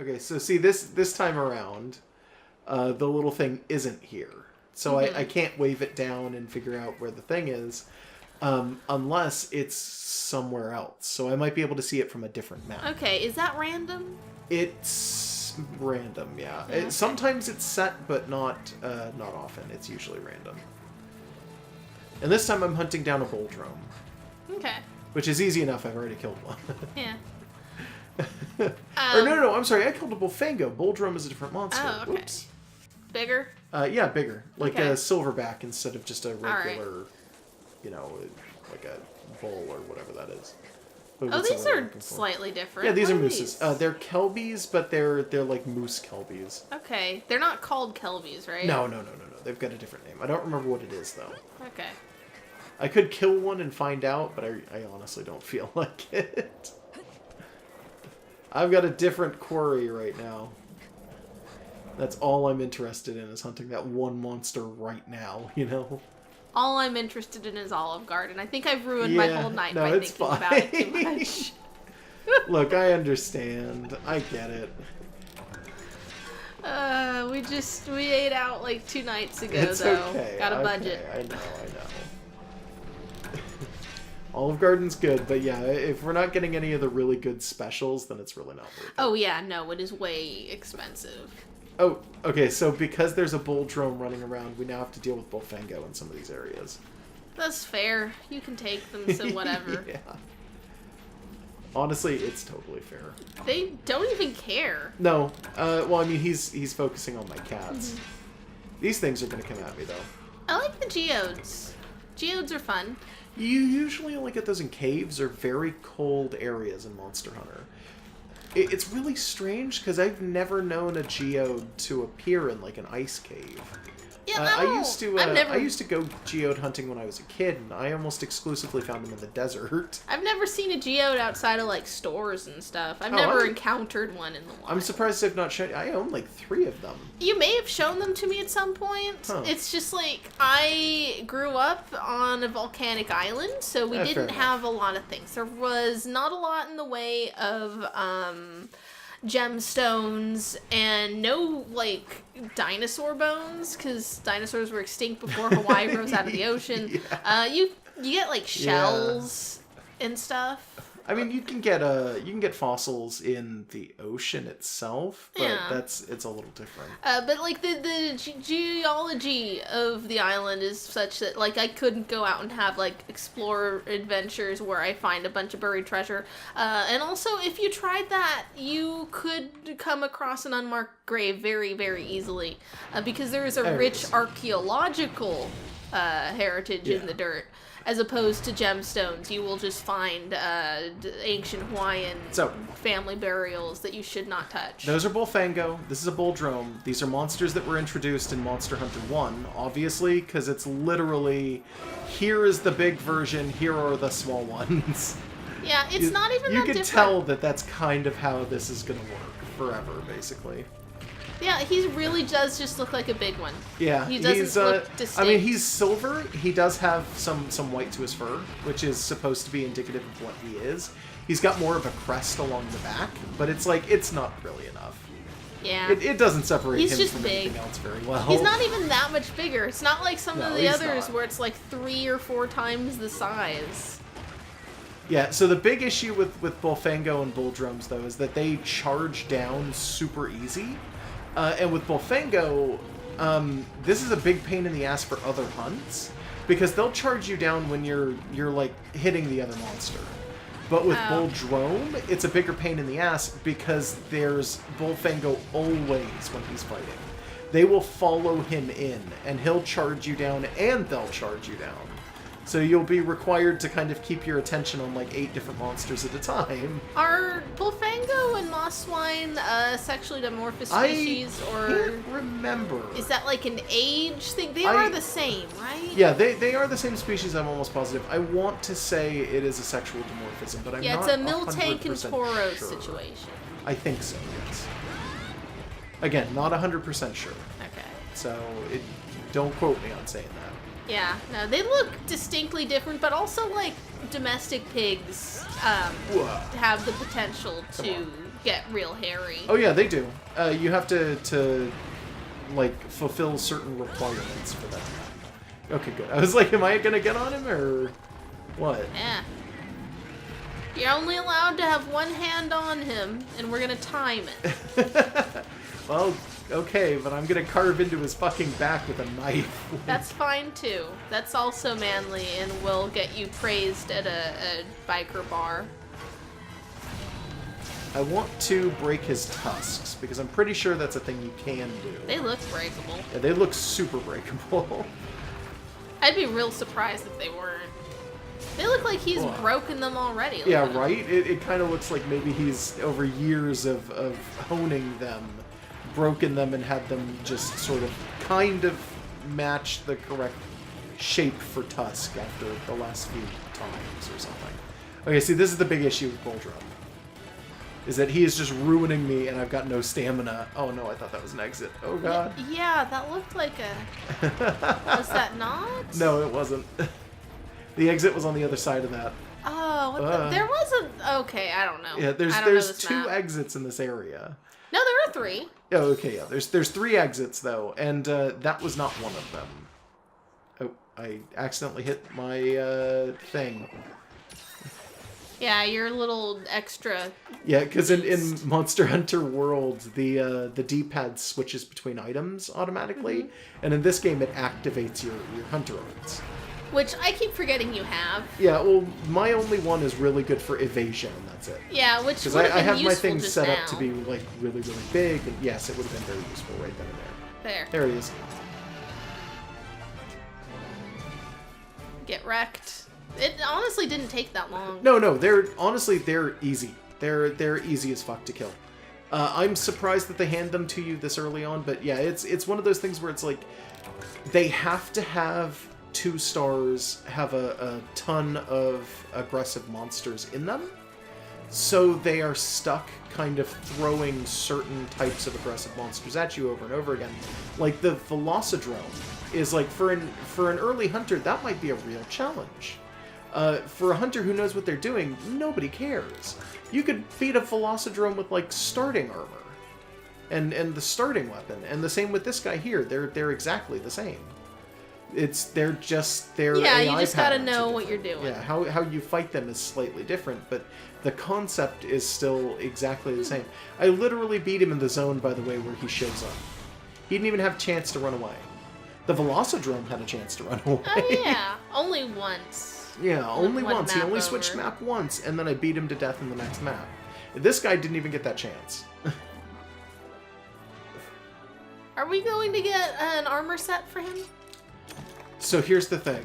Okay, so see, this time around, the little thing isn't here. So I can't wave it down and figure out where the thing is, unless it's somewhere else. So I might be able to see it from a different map. Okay, is that random? It's random, yeah. Okay. Sometimes it's set, but not often. It's usually random. And this time I'm hunting down a Bulldrome. Okay. Which is easy enough. I've already killed one. Yeah. Or no, I'm sorry. I killed a Bulfango. Bulldrome is a different monster. Oh, okay. Oops. Bigger? Yeah, bigger. Like Okay. a silverback instead of just a right. regular, like a bull or whatever that is. Oh, these are slightly different. Yeah, these What are mooses. They're kelbies, but they're like moose kelbies. Okay. They're not called kelbies, right? No. They've got a different name. I don't remember what it is, though. Okay. I could kill one and find out, but I honestly don't feel like it. I've got a different quarry right now. That's all I'm interested in, is hunting that one monster right now, All I'm interested in is Olive Garden. I think I've ruined my whole night by thinking about it too much. Look, I understand. I get it. We ate out like 2 nights ago, It's though. okay. Got a budget. I know. Olive Garden's good, but yeah, if we're not getting any of the really good specials, then it's really not worth it. Oh yeah, no, it is way expensive. Oh, okay, so because there's a Bulldrome running around, we now have to deal with Bulfango in some of these areas. That's fair. You can take them, so whatever. Yeah. Honestly, it's totally fair. They don't even care. No. Well, I mean, he's focusing on my cats. Mm-hmm. These things are going to come at me, though. I like the geodes. Geodes are fun. You usually only get those in caves or very cold areas in Monster Hunter. It's really strange, because I've never known a geode to appear in, like, an ice cave. Yeah, no, I used to go geode hunting when I was a kid, and I almost exclusively found them in the desert. I've never seen a geode outside of, like, stores and stuff. I've never encountered one in the wild. I'm surprised they've not shown... I own, like, 3 of them. You may have shown them to me at some point. Huh. It's just, like, I grew up on a volcanic island, so we didn't have a lot of things. There was not a lot in the way of, gemstones and no like dinosaur bones, because dinosaurs were extinct before Hawaii rose out of the ocean. Yeah. You get like shells and stuff. I mean, you can get fossils in the ocean itself, but it's a little different. But like the geology of the island is such that like I couldn't go out and have like explorer adventures where I find a bunch of buried treasure. And also, if you tried that, you could come across an unmarked grave very, very easily, because there is a rich archaeological heritage in the dirt. As opposed to gemstones, you will just find ancient Hawaiian family burials that you should not touch. Those are Bulfango. This is a Bulldrome. These are monsters that were introduced in Monster Hunter 1, obviously, because it's literally, here is the big version, here are the small ones. Yeah, it's not even that different. You can tell that that's kind of how this is going to work forever, basically. Yeah, he really does just look like a big one. Yeah, he doesn't look distinct. I mean, he's silver. He does have some white to his fur, which is supposed to be indicative of what he is. He's got more of a crest along the back, but it's like, it's not really enough. Yeah. It doesn't separate him just from big. anything else very well. He's not even that much bigger. It's not like some of the others where it's like 3 or 4 times the size. Yeah, so the big issue with Bulfango and Bulldromes, though, is that they charge down super easy. And with Bulfango, this is a big pain in the ass for other hunts, because they'll charge you down when you're like hitting the other monster. But with Bulldrome, it's a bigger pain in the ass because there's Bulfango always when he's fighting. They will follow him in, and he'll charge you down, and they'll charge you down. So you'll be required to kind of keep your attention on like 8 different monsters at a time. Are Bulfango and Moss Swine sexually dimorphous species, or I can't remember. Is that like an age thing? They are the same, right? Yeah, they are the same species. I'm almost positive. I want to say it is a sexual dimorphism, but I'm not 100% it's a Miltank and Toro sure. situation. I think so. Yes. Again, not 100% sure. Okay. So don't quote me on saying that. Yeah, no, they look distinctly different, but also like domestic pigs have the potential to get real hairy. Oh yeah, they do. You have to like fulfill certain requirements for that. Okay, good. I was like, am I gonna get on him or what? Yeah. You're only allowed to have one hand on him, and we're gonna time it. Well, okay, but I'm gonna carve into his fucking back with a knife. That's fine too. That's also manly and will get you praised at a biker bar. I want to break his tusks, because I'm pretty sure that's a thing you can do. They look breakable. Yeah, they look super breakable. I'd be real surprised if they weren't. They look like he's broken them already. Look Yeah, at them. right? It kind of looks like maybe he's, over years of honing them, broken them and had them just sort of kind of match the correct shape for tusk after the last few times or something. Okay, see, this is the big issue with Bulldrome. Is that he is just ruining me and I've got no stamina. Oh no, I thought that was an exit. Oh god. Yeah, that looked like a... Was that not? No, it wasn't. The exit was on the other side of that. Oh, there wasn't... Okay, I don't know. Yeah, I don't know there's this two map. exits in this area. No, there are 3. Oh, okay, yeah. There's 3 exits though, and that was not one of them. Oh, I accidentally hit my thing. Yeah, your little extra... Yeah, because in Monster Hunter World, the D-pad switches between items automatically, and in this game it activates your hunter arts. Which I keep forgetting you have. Yeah, well, my only one is really good for evasion, and that's it. Yeah, which Because would I have have been my useful things just set now. up to be like really, really big, and yes, it would have been very useful right then and there. There. There it is. Get wrecked. It honestly didn't take that long. No, they're easy. They're easy as fuck to kill. I'm surprised that they hand them to you this early on, but yeah, it's one of those things where it's like they have to have 2 stars, have a ton of aggressive monsters in them, so they are stuck kind of throwing certain types of aggressive monsters at you over and over again. Like the Velocidrome is like for an early hunter that might be a real challenge. For a hunter who knows what they're doing, nobody cares. You could beat a Velocidrome with, like, starting armor. And the starting weapon. And the same with this guy here. They're exactly the same. They're Yeah, AI you just gotta patterns know are what you're different. doing. Yeah, how you fight them is slightly different, but the concept is still exactly the same. I literally beat him in the zone, by the way, where he shows up. He didn't even have a chance to run away. The Velocidrome had a chance to run away. Oh yeah, only once. Yeah, only one once. He map only switched over. map once, and then I beat him to death in the next map. This guy didn't even get that chance. Are we going to get an armor set for him? So here's the thing.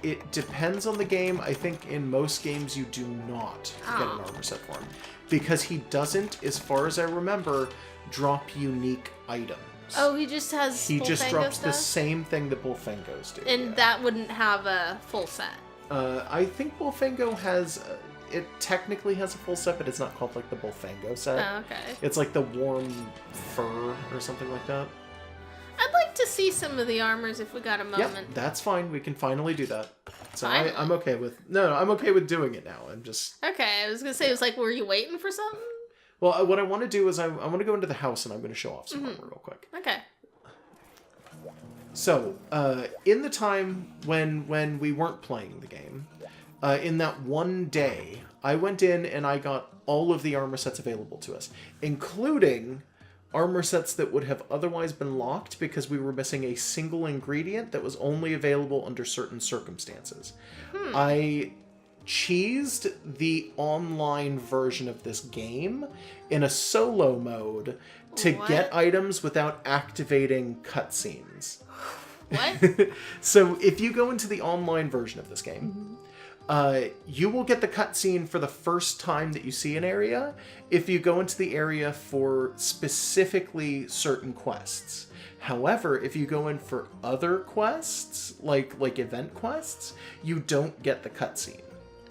It depends on the game. I think in most games you do not get an armor set for him. Because he doesn't, as far as I remember, drop unique items. Oh, he just has He just Bullfango drops the stuff? same thing that Bullfangos do. And yeah. that wouldn't have a full set. I think Bullfango has... it technically has a full set, but it's not called like the Bullfango set. Oh, okay. It's like the warm fur or something like that. I'd like to see some of the armors if we got a moment. Yep, that's fine. We can finally do that. So Finally. I'm okay with... No, I'm okay with doing it now. I'm just... Okay, I was gonna say, it was like, were you waiting for something? Well, what I want to do is I want to go into the house and I'm going to show off some armor real quick. Okay. So, in the time when we weren't playing the game, in that one day, I went in and I got all of the armor sets available to us, including armor sets that would have otherwise been locked because we were missing a single ingredient that was only available under certain circumstances. I cheesed the online version of this game in a solo mode to get items without activating cutscenes. What? So if you go into the online version of this game, you will get the cutscene for the first time that you see an area if you go into the area for specifically certain quests. However, if you go in for other quests, like event quests, you don't get the cutscene.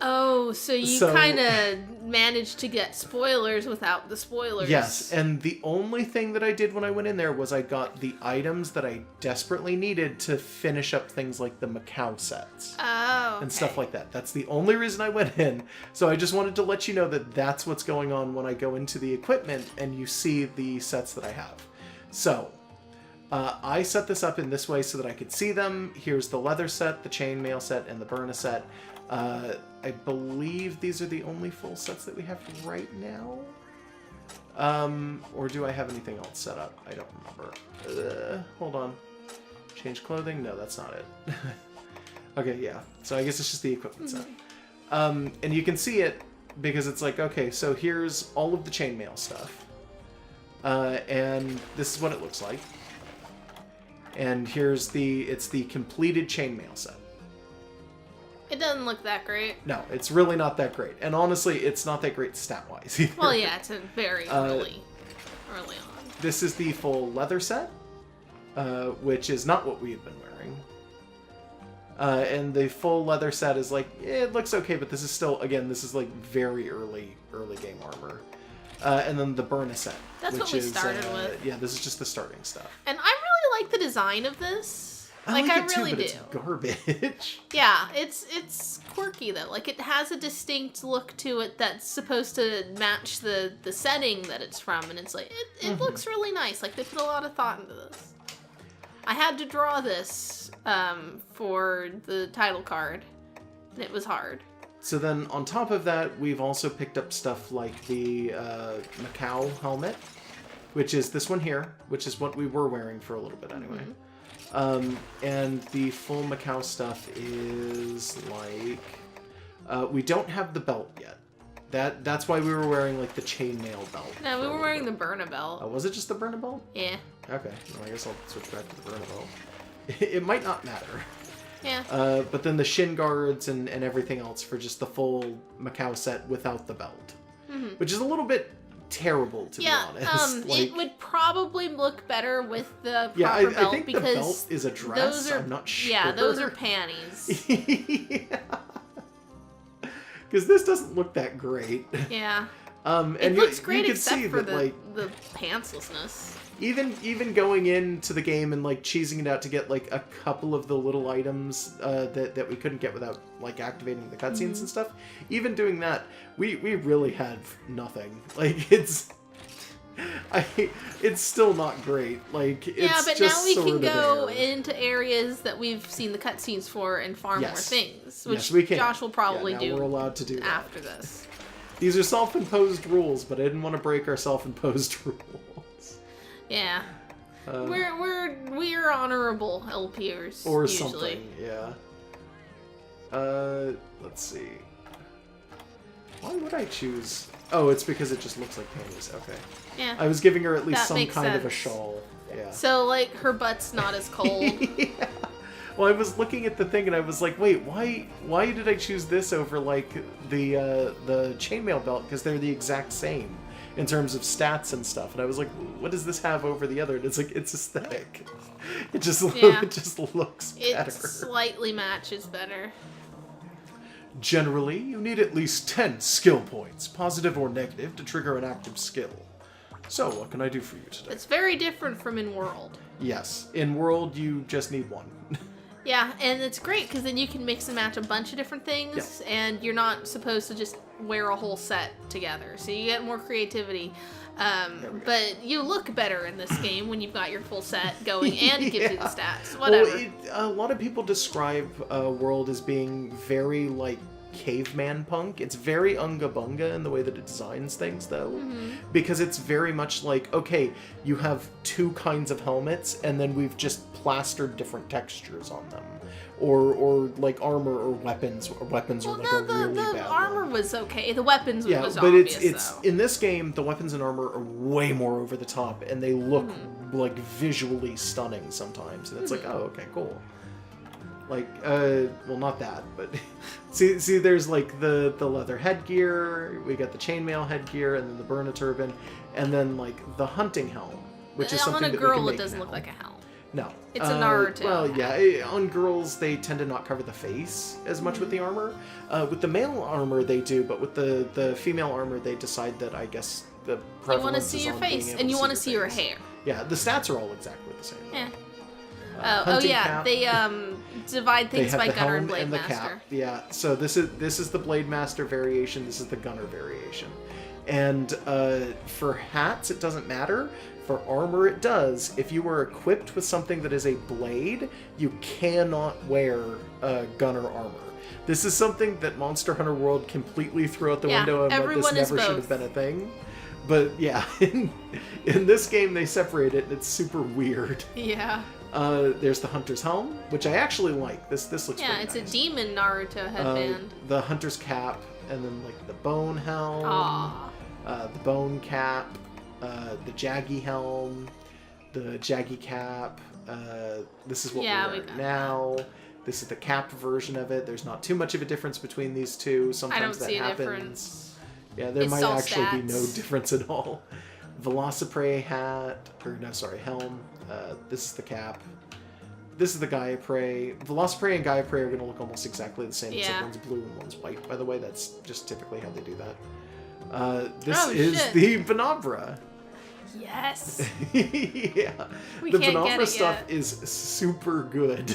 Oh, so you kind of managed to get spoilers without the spoilers. Yes, and the only thing that I did when I went in there was I got the items that I desperately needed to finish up things like the Macau sets. Oh, and stuff like that. That's the only reason I went in. So I just wanted to let you know that that's what's going on when I go into the equipment and you see the sets that I have. So I set this up in this way so that I could see them. Here's the leather set, the chainmail set, and the Burna set. I believe these are the only full sets that we have right now. Or do I have anything else set up? I don't remember. Hold on. Change clothing? No, that's not it. Okay, yeah. So I guess it's just the equipment set. And you can see it because it's like, okay, so here's all of the chainmail stuff. And this is what it looks like. And here's it's the completed chainmail set. It doesn't look that great. No, it's really not that great. And honestly, it's not that great stat-wise either. Well, yeah, it's a very early on. This is the full leather set, which is not what we have been wearing. And the full leather set is like, it looks okay, but this is still, again, this is like very early game armor. And then the Burna set. That's what we started with. Yeah, this is just the starting stuff. And I really like the design of this. I like it really too, but do. it's garbage. Yeah, it's quirky though. Like it has a distinct look to it that's supposed to match the setting that it's from, and it's like it looks really nice. Like they put a lot of thought into this. I had to draw this for the title card, and it was hard. So then on top of that, we've also picked up stuff like the Macau helmet, which is this one here, which is what we were wearing for a little bit anyway. And the full Macau stuff is like, we don't have the belt yet. That's why we were wearing like the chainmail belt. No, we were wearing the Burna belt. Oh, was it just the Burna belt? Yeah. Okay, well, I guess I'll switch back to the Burna belt. It might not matter. Yeah. But then the shin guards and everything else for just the full Macau set without the belt. Which is a little bit terrible, to be honest. It would probably look better with the proper belt. I think because the belt is a dress. I'm not sure. Yeah, those are panties. Yeah. Because this doesn't look that great. Yeah. And it looks great you except see for that, the pantslessness. Even going into the game and like cheesing it out to get like a couple of the little its that we couldn't get without like activating the cutscenes and stuff. Even doing that, we really had nothing. Like it's still not great. Like it's yeah, but just now we can go there. into areas that we've seen the cutscenes for and farm more things, which yes, we can. Josh will probably now do. We're allowed to do after that. this. These are self-imposed rules, but I didn't want to break our self-imposed rules. Yeah. We're honorable LPers or usually. something, yeah. Let's see. Why would I choose? Oh, it's because it just looks like panties. Okay. Yeah. I was giving her at least That some makes kind of a sense. shawl. Yeah. So like her butt's not as cold. Yeah. Well, I was looking at the thing and I was like, wait, why did I choose this over like the chainmail belt? Because they're the exact same in terms of stats and stuff. And I was like, what does this have over the other? And it's like, it's aesthetic. It just it just looks better. It slightly matches better. Generally, you need at least 10 skill points, positive or negative, to trigger an active skill. So, what can I do for you today? It's very different from in World. Yes. In World, you just need one. Yeah, and it's great because then you can mix and match a bunch of different things, and you're not supposed to just wear a whole set together. So you get more creativity. But you look better in this game when you've got your full set going, and it gives you the stats. Whatever. Well, a lot of people describe World as being very, like, caveman punk. It's very Unga Bunga in the way that it designs things, though. Because it's very much like, okay, you have two kinds of helmets, and then we've just plastered different textures on them. Or like armor or weapons are like a really bad the armor one. was okay. The weapons was but obvious, it's though. in this game, the weapons and armor are way more over the top, and they look like visually stunning sometimes. And it's like, oh, okay, cool. Like, well, not that, but see, there's like the leather headgear, we got the chainmail headgear, and then the Burna turban, and then like the hunting helm, which is something that we can On a girl, make it doesn't now. look like a helm. No. It's a Naruto. Well, yeah, on girls, they tend to not cover the face as much with the armor. With the male armor, they do, but with the female armor, they decide that, I guess, the prevalence You want to see is your on face, being and you able want to to see see your face. hair. Yeah, the stats are all exactly the same. Yeah. Hunting yeah, cap. they divide They things have by the gunner helm and blade and the master. cap. Yeah, so this is the blade master variation. This is the gunner variation. And for hats, it doesn't matter. For armor, it does. If you are equipped with something that is a blade, you cannot wear gunner armor. This is something that Monster Hunter World completely threw out the window, and what this never should have been a thing. But yeah, in this game they separate it, and it's super weird. Yeah. There's the Hunter's Helm, which I actually like. This looks pretty Yeah, it's nice. a demon Naruto headband. The Hunter's Cap, and then like the Bone Helm, the Bone Cap, the Jaggy Helm, the Jaggy Cap. This is what we're wearing now. This is the capped version of it. There's not too much of a difference between these two. Sometimes I don't that see happens. a difference. Yeah, there might actually be no stats. difference at all. Velociprey hat, or no, sorry, helm. This is the cap. This is the Gaiaprey. Velociprey and Gaiaprey are going to look almost exactly the same, except one's blue and one's white, by the way. That's just typically how they do that. This is the Venabra. Yes. Yeah. We The can't get Venabra it stuff yet. is super good.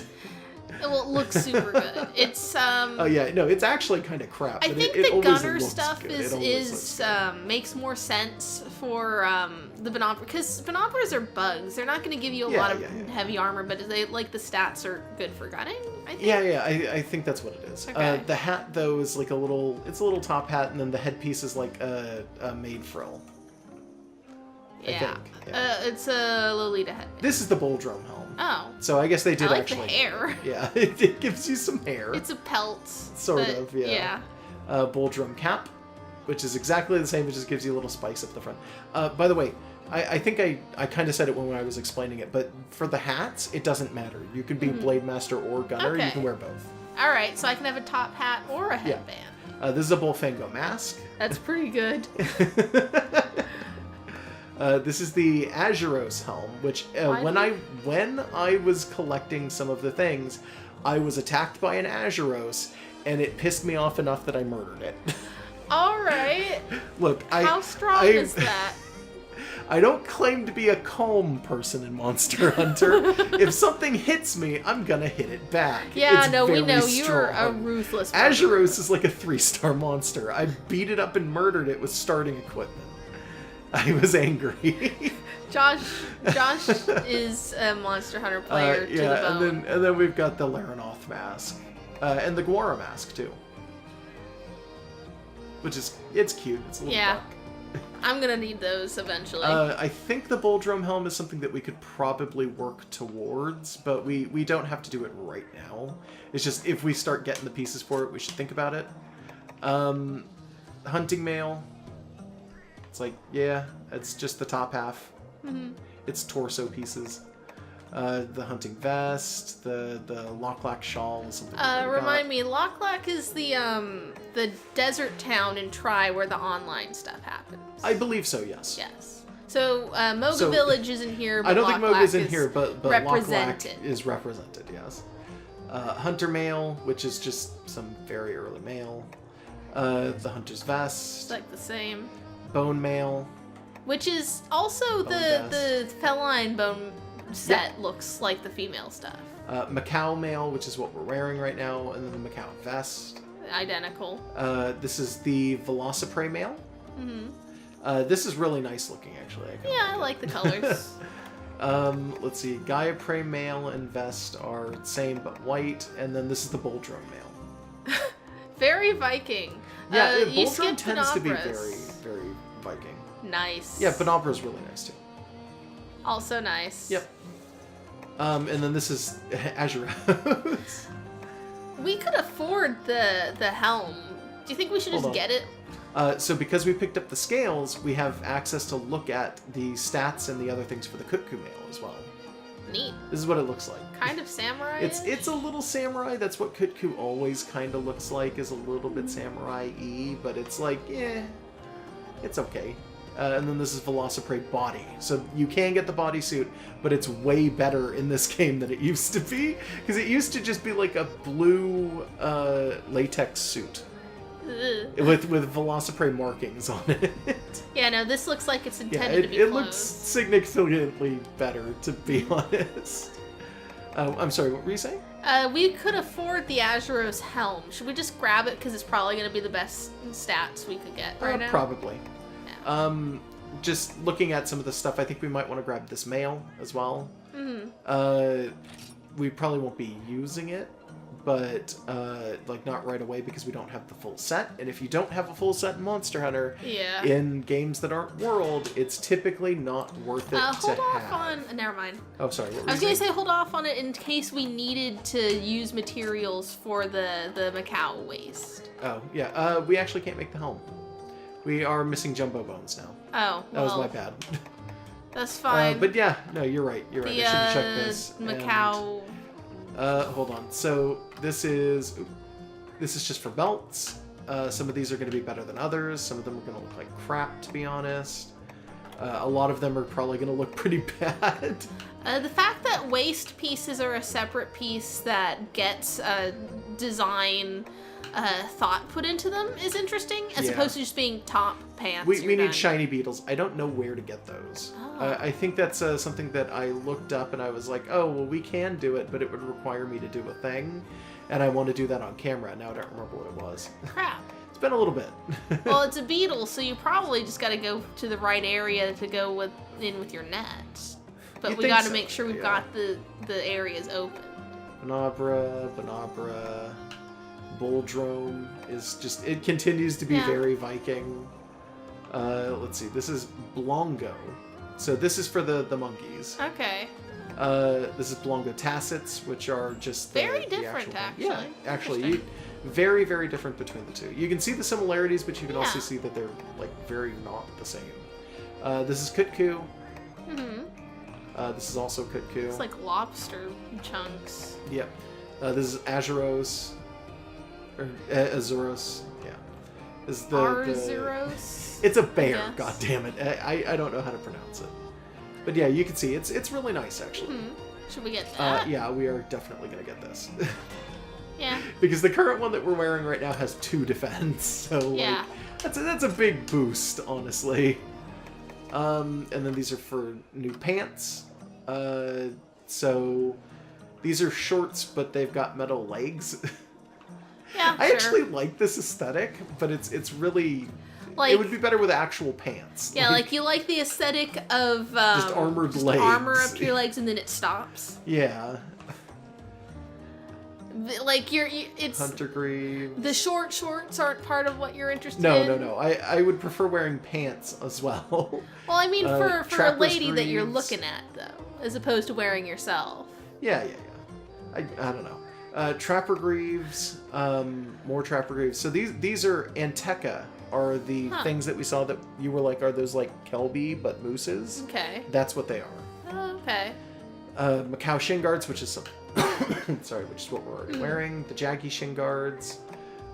Well, it looks super good. It's Oh yeah, no, it's actually kind of crap. I But think it the always gunner looks stuff good. It always looks good. makes more sense for the Venabra, because Venabras are bugs. They're not going to give you a lot of heavy armor, but they like the stats are good for gunning. I think. Yeah, I think that's what it is. Okay. The hat though is like a little top hat, and then the headpiece is like a maid frill. Yeah. I think. Yeah. It's a Lolita headband. This is the Bulldrome helm. Oh. So I guess they did I like actually. the hair. Yeah, it gives you some hair. It's a pelt. Sort of, yeah. Bulldrome cap, which is exactly the same. It just gives you a little spice up the front. By the way, I think I kind of said it when I was explaining it, but for the hats, it doesn't matter. You can be Blade Master or Gunner. Okay. You can wear both. All right, so I can have a top hat or a headband. This is a Bullfango mask. That's pretty good. This is the Azuros helm, which when I was collecting some of the things, I was attacked by an Azuros, and it pissed me off enough that I murdered it. All right. Look, how strong is that? I don't claim to be a calm person in Monster Hunter. If something hits me, I'm gonna hit it back. Yeah, It's no, we very know you're a strong. ruthless murderer. Azuros is like a 3-star monster. I beat it up and murdered it with starting equipment. I was angry. Josh is a Monster Hunter player to the bone. and then we've got the Laranoth mask. And the Guara mask too. Which is cute. It's a little buck. I'm gonna need those eventually. I think the Bulldrome helm is something that we could probably work towards, but we don't have to do it right now. It's just if we start getting the pieces for it, we should think about it. Hunting mail. It's like, yeah, it's just the top half. Mm-hmm. It's torso pieces. The hunting vest, the Locklack shawl is something. Remind me, Locklack is the desert town in Tri where the online stuff happens. I believe so, yes. Yes. So Moga Village isn't here, but I don't think Locklack Moga's in here, but represented. Locklack is represented, yes. Hunter mail, which is just some very early mail. The hunter's vest. It's like the same. Bone mail. Which is also the feline bone set looks like the female stuff. Macau mail, which is what we're wearing right now, and then the Macau vest. Identical. This is the Velociprey mail. Mm-hmm. This is really nice looking, actually. I like the colors. Let's see. Gaiaprey mail and vest are the same but white, and then this is the Bulldrome mail. Very Viking. Yeah, you Bulldrome skipped tends to be Benabras. very, very Viking. Nice. Yeah, Benabra's really nice too. Also nice. Yep. And then this is Azuros. We could afford the helm. Do you think we should just get it? So because we picked up the scales, we have access to look at the stats and the other things for the Kutku mail as well. Neat. This is what it looks like. Kind of samurai. It's a little samurai. That's what Kutku always kind of looks like, is a little bit samurai-y, but it's like, it's okay. And then this is Velociprey body. So you can get the bodysuit, but it's way better in this game than it used to be. Because it used to just be like a blue latex suit. With Velociprey markings on it. Yeah, no, this looks like it's intended to be closed. It looks significantly better, to be honest. I'm sorry, what were you saying? We could afford the Azuros helm. Should we just grab it because it's probably going to be the best stats we could get right now? Probably. Yeah. Just looking at some of the stuff, I think we might want to grab this mail as well. We probably won't be using it, but like not right away because we don't have the full set. And if you don't have a full set in Monster Hunter, in games that aren't World, it's typically not worth it hold to off have. on. Never mind. Oh, sorry. What were I was you gonna saying? say hold off on it in case we needed to use materials for the Macau waste. Oh, yeah. We actually can't make the helm. We are missing jumbo bones now. Oh, That was my bad. That's fine. But yeah, no, you're right. You're right. I should have checked this. Macau. Hold on. So this is just for belts. Some of these are going to be better than others. Some of them are going to look like crap, to be honest. A lot of them are probably going to look pretty bad. The fact that waist pieces are a separate piece that gets design thought put into them is interesting, as opposed to just being top pants. We need shiny beetles. I don't know where to get those. Oh. I think that's something that I looked up and I was like, oh, well, we can do it, but it would require me to do a thing. And I want to do that on camera. Now I don't remember what it was. Crap. It's been a little bit. Well, it's a beetle, so you probably just got to go to the right area to go in with your net. But we got to make sure we've got the areas open. Banabra. Bulldrome is just, it continues to be very Viking. Let's see, this is Blongo. So this is for the monkeys. Okay. This is Blongo Tassets, which are just very different, actually. Yeah, actually, very, very different between the two. You can see the similarities, but you can also see that they're like very not the same. This is Kutku. This is also Kutku. It's like lobster chunks. Yep. This is Azuros. Or Azuros, yeah. Is the Arzuros? It's a bear. God damn it! I don't know how to pronounce it, but yeah, you can see it's really nice actually. Should we get that? Yeah, we are definitely gonna get this. Yeah. Because the current one that we're wearing right now has 2 defense, so like, that's a big boost, honestly. And then these are for new pants. So these are shorts, but they've got metal legs. Yeah, I actually like this aesthetic, but it's really like, it would be better with actual pants. Yeah, like you like the aesthetic of just armored legs, armor up to your legs, and then it stops. Yeah. Like it's hunter greaves. The shorts aren't part of what you're interested in. No. I would prefer wearing pants as well. Well, I mean for a lady greaves. that you're looking at though, as opposed to wearing yourself. Yeah. I don't know. Trapper greaves, more trapper greaves. So these are Anteca, are the things that we saw that you were like, are those like Kelby but mooses? Okay. That's what they are. Oh, okay. Macau shin guards, which is some sorry, which is what we're already wearing. The Jaggy shin guards,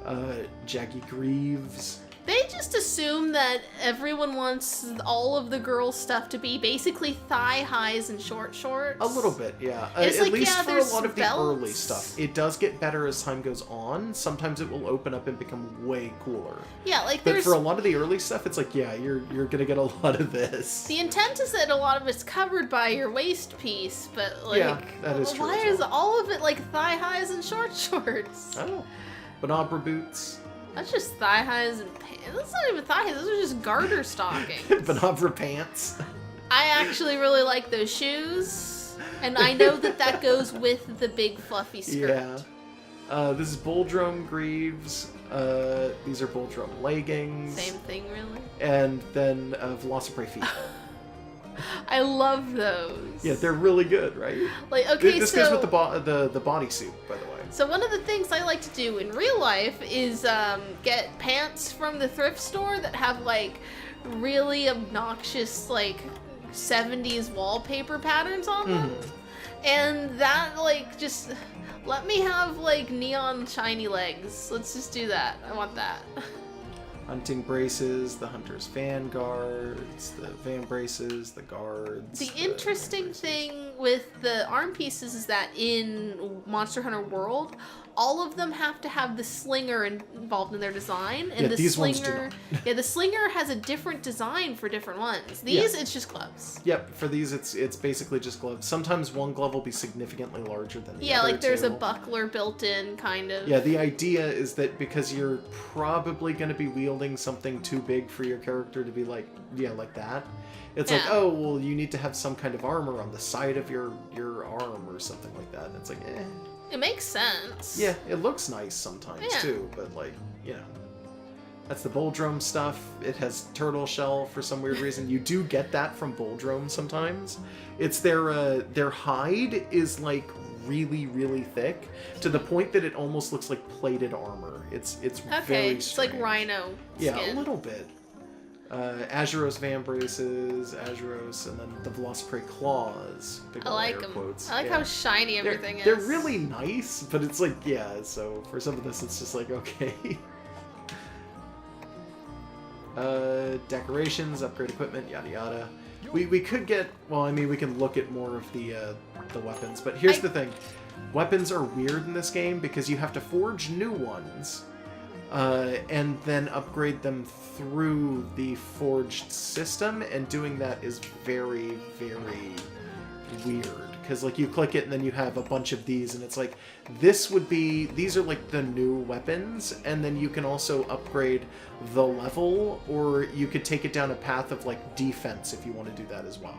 Jaggy greaves. They just assume that everyone wants all of the girl stuff to be basically thigh highs and short shorts. A little bit, yeah. It's at like, least for a lot of belts. the early stuff. It does get better as time goes on. Sometimes it will open up and become way cooler. Yeah, like but for a lot of the early stuff, it's like, yeah, you're gonna get a lot of this. The intent is that a lot of it's covered by your waist piece, but like, yeah, that is true. Why is all of it like thigh highs and short shorts? I don't know. Banabra boots. That's just thigh highs and pants. That's not even thigh highs. Those are just garter stockings. Banabra pants. I actually really like those shoes, and I know that goes with the big fluffy skirt. Yeah. This is Bulldrome greaves. These are Bulldrome leggings. Same thing, really. And then Velociprey feet. I love those. Yeah, they're really good, right? Like, okay, this goes with the bodysuit, by the way. So one of the things I like to do in real life is get pants from the thrift store that have like really obnoxious like 70s wallpaper patterns on them. And that like just let me have like neon shiny legs. Let's just do that. I want that. Hunting braces, the hunter's vanguards, the van braces, the guards. The interesting thing with the arm pieces is that in Monster Hunter World, all of them have to have the slinger involved in their design, and Yeah, the these ones do slinger, not. the slinger has a different design for different ones. These, it's just gloves. Yep, for these it's basically just gloves. Sometimes one glove will be significantly larger than the Yeah, other. like there's too. a buckler built in, kind of. Yeah, the idea is that because you're probably going to be wielding something too big for your character to be like, like that. It's like, oh, well, you need to have some kind of armor on the side of your arm or something like that. And it's like, It makes sense. Yeah, it looks nice sometimes too, but like, that's the Bulldrome stuff. It has turtle shell for some weird reason. You do get that from Bulldrome sometimes. It's their hide is like really, really thick to the point that it almost looks like plated armor. It's very strange. It's like rhino skin. Yeah, a little bit. Azuros Van Braces, Azuros, and then the Velociprey Claws. Big I ol' like air them. quotes. I like how shiny everything They're is. really nice, but it's like, so for some of this, it's just like, okay. Decorations, upgrade equipment, yada yada. We could get, well, I mean, we can look at more of the weapons, but here's the thing. Weapons are weird in this game because you have to forge new ones, and then upgrade them through the forged system, and doing that is very, very weird. Because, like, you click it and then you have a bunch of these, and it's like, these are like the new weapons, and then you can also upgrade the level, or you could take it down a path of, like, defense if you want to do that as well.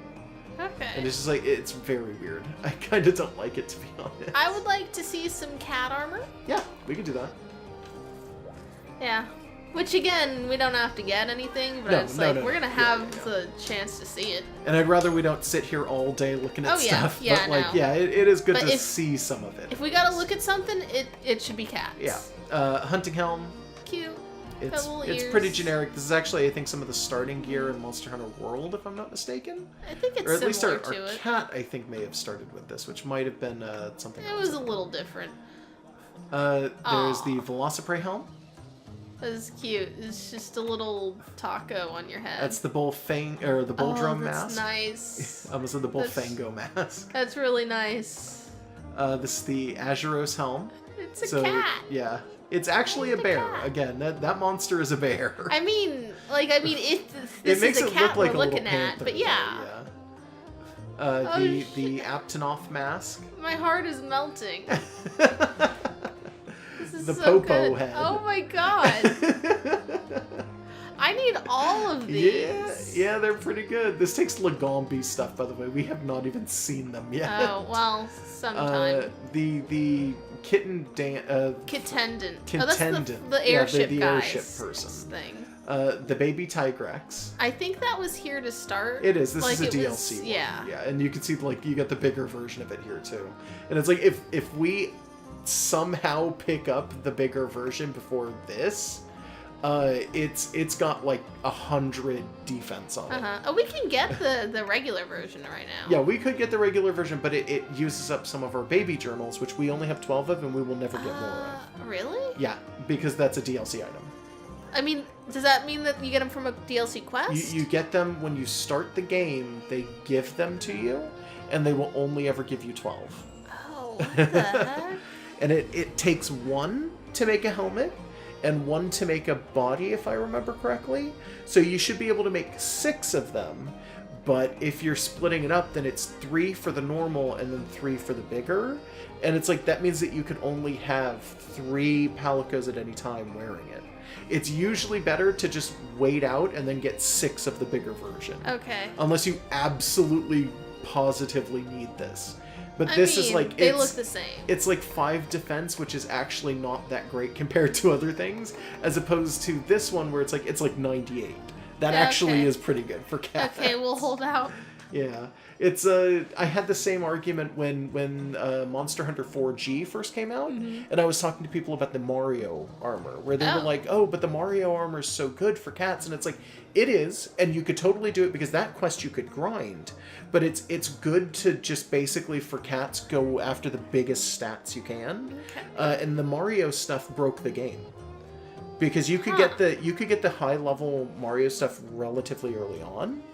Okay. And it's just like, it's very weird. I kind of don't like it, to be honest. I would like to see some cat armor. Yeah, we could do that. Yeah. Which, again, we don't have to get anything, but we're going to have the chance to see it. And I'd rather we don't sit here all day looking at stuff. Yeah, but, like, it is good to see some of it. If we got to look at something, it should be cats. Yeah. Hunting helm. Cute. It's pretty generic. This is actually, I think, some of the starting gear in Monster Hunter World, if I'm not mistaken. I think it's or at least our to it. cat, I think, may have started with this, which might have been something else. It was a little different. There's the Velociprey helm. That is cute. It's just a little taco on your head. That's the Bulldrome mask. Nice. I almost said the Bullfango mask. That's really nice. This is the Azuros helm. It's a cat. Yeah. It's actually a bear. Again, that monster is a bear. I mean, this makes is a it cat look like we're a looking little at, panther, but yeah. The Aptonoth mask. My heart is melting. This is the so Popo good. head. Oh my god. I need all of these. Yeah, they're pretty good. This takes Lagombi stuff, by the way. We have not even seen them yet. Oh, well, sometime. The kitten Contendant. Contendant. Oh, that's the airship the guys airship person. Thing. The baby Tigrex. I think that was here to start. It is. This is a DLC. Yeah. Yeah, and you can see, like, you got the bigger version of it here, too. And it's like, if we somehow pick up the bigger version before this, it's got, like, 100 defense on it. Oh, we can get the regular version right now. Yeah, we could get the regular version, but it uses up some of our baby journals, which we only have 12 of, and we will never get more of. Really? Yeah, because that's a DLC item. I mean, does that mean that you get them from a DLC quest? You get them when you start the game, they give them to you, and they will only ever give you 12. Oh, what the heck? And it takes one to make a helmet, and one to make a body, if I remember correctly. So you should be able to make 6 of them, but if you're splitting it up, then it's 3 for the normal and then 3 for the bigger. And it's like, that means that you could only have 3 Palicos at any time wearing it. It's usually better to just wait out and then get 6 of the bigger version. Okay. Unless you absolutely, positively need this. But is like, they look the same. It's like 5 defense, which is actually not that great compared to other things, as opposed to this one where it's like 98. That actually is pretty good for cats. Okay, we'll hold out. Yeah. It's I had the same argument when Monster Hunter 4G first came out, and I was talking to people about the Mario armor, where they were like, "Oh, but the Mario armor is so good for cats," and it's like, it is, and you could totally do it because that quest you could grind, but it's good to just basically for cats go after the biggest stats you can, and the Mario stuff broke the game. Because you could get the high level Mario stuff relatively early on,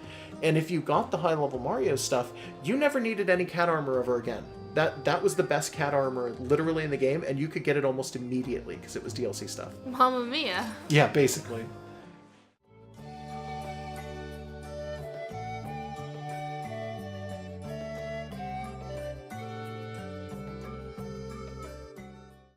and if you got the high level Mario stuff, you never needed any cat armor ever again. That was the best cat armor literally in the game, and you could get it almost immediately because it was DLC stuff. Mamma mia. Yeah, basically.